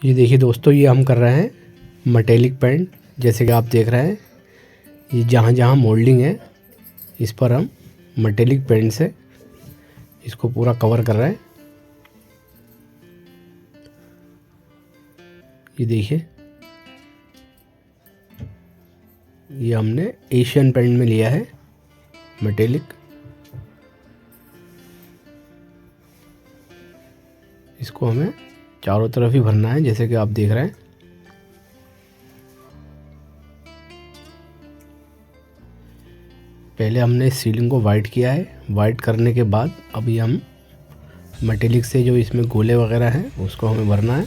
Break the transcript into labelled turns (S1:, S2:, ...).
S1: ये देखिए दोस्तों, ये हम कर रहे हैं मेटेलिक पेंट। जैसे कि आप देख रहे हैं, ये जहाँ जहाँ मोल्डिंग है इस पर हम मेटेलिक पेंट से इसको पूरा कवर कर रहे हैं। ये देखिए, ये हमने एशियन पेंट में लिया है मेटेलिक। इसको हमें चारों तरफ ही भरना है, जैसे कि आप देख रहे हैं। पहले हमने सीलिंग को वाइट किया है। वाइट करने के बाद अभी हम मेटेलिक से जो इसमें गोले वगैरह हैं उसको हमें भरना है।